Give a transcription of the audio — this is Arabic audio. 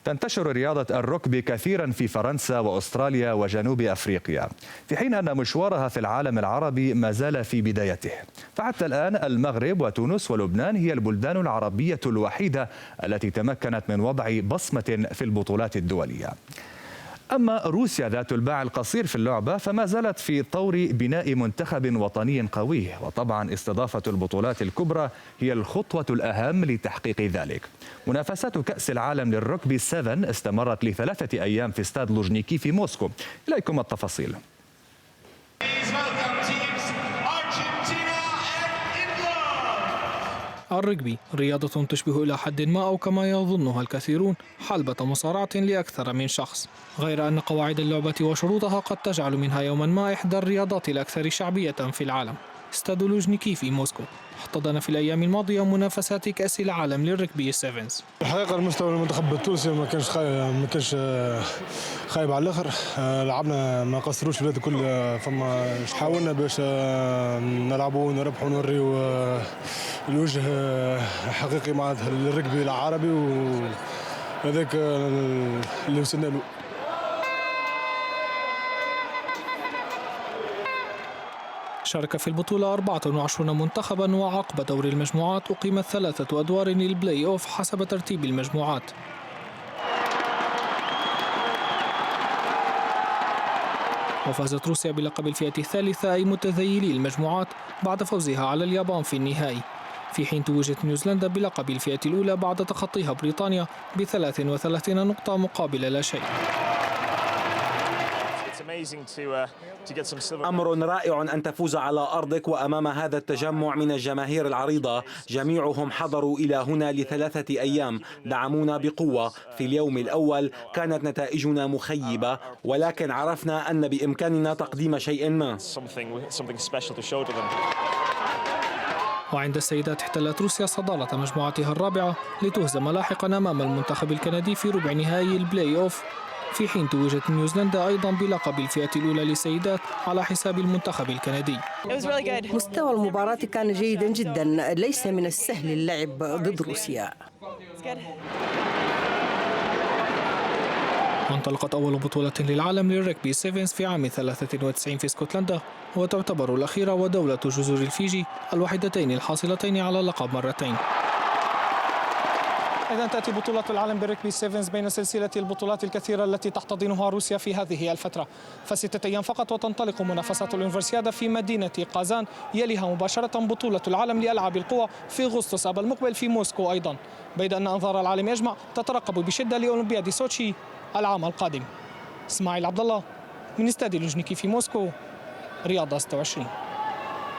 تنتشر رياضة الركبي كثيرا في فرنسا وأستراليا وجنوب أفريقيا، في حين أن مشوارها في العالم العربي ما زال في بدايته. فحتى الآن المغرب وتونس ولبنان هي البلدان العربية الوحيدة التي تمكنت من وضع بصمة في البطولات الدولية. أما روسيا ذات الباع القصير في اللعبة فما زالت في طور بناء منتخب وطني قوي، وطبعا استضافة البطولات الكبرى هي الخطوة الأهم لتحقيق ذلك. منافسات كأس العالم للركبي 7 استمرت ل3 أيام في استاد لوجنيكي في موسكو. إليكم التفاصيل. الرجبي رياضة تشبه إلى حد ما أو كما يظنها الكثيرون حلبة مصارعة لأكثر من شخص، غير أن قواعد اللعبة وشروطها قد تجعل منها يوما ما إحدى الرياضات الأكثر شعبية في العالم. استاد لوجنيكي في موسكو احتضن في الأيام الماضية منافسات كأس العالم للرجبي السيفنز. الحقيقة المستوى المنتخب التونسي ما كانش خايب على الآخر، لعبنا ما قصروش البلاد الكل، فما حاولنا باش نلعبوا ونربحوا ونوريو الوجه حقيقي مع الرجبي العربي، وهذاك اللي وصلنا له. شارك في البطولة 24 منتخبا، وعقب دور المجموعات أقيمت 3 أدوار للبلاي أوف حسب ترتيب المجموعات. وفازت روسيا بلقب الفئة الثالثة أي متذيلي المجموعات بعد فوزها على اليابان في النهائي، في حين توجت نيوزيلندا بلقب الفئة الأولى بعد تخطيها بريطانيا ب33 نقطة مقابل لا شيء. أمر رائع أن تفوز على أرضك وأمام هذا التجمع من الجماهير العريضة، جميعهم حضروا إلى هنا ل3 أيام، دعمونا بقوة. في اليوم الأول كانت نتائجنا مخيبة، ولكن عرفنا أن بإمكاننا تقديم شيء ما. وعند السيدات احتلت روسيا صدارة مجموعتها الرابعة لتهزم لاحقا أمام المنتخب الكندي في ربع نهائي البلاي أوف، في حين توجت نيوزيلندا أيضا بلقب الفئة الأولى للسيدات على حساب المنتخب الكندي. مستوى المباراة كان جيدا جدا، ليس من السهل اللعب ضد روسيا. وانطلقت أول بطولة للعالم للركبي 7 في عام 93 في اسكتلندا، وتعتبر الأخيرة ودولة جزر الفيجي الوحيدتين الحاصلتين على اللقب مرتين. إذا تأتي بطولة العالم بالركبي 7 بين سلسلة البطولات الكثيرة التي تحتضنها روسيا في هذه الفترة، ف6 أيام فقط وتنطلق منافسات الأونيفرسيادا في مدينة قازان، يليها مباشرة بطولة العالم لألعاب القوى في أغسطس آب المقبل في موسكو أيضا، بيد أن أنظار العالم يجمع تترقب بشدة لأولمبياد سوتشي العام القادم. اسماعيل عبد الله من استاد لوجنيكي في موسكو، رياض 26.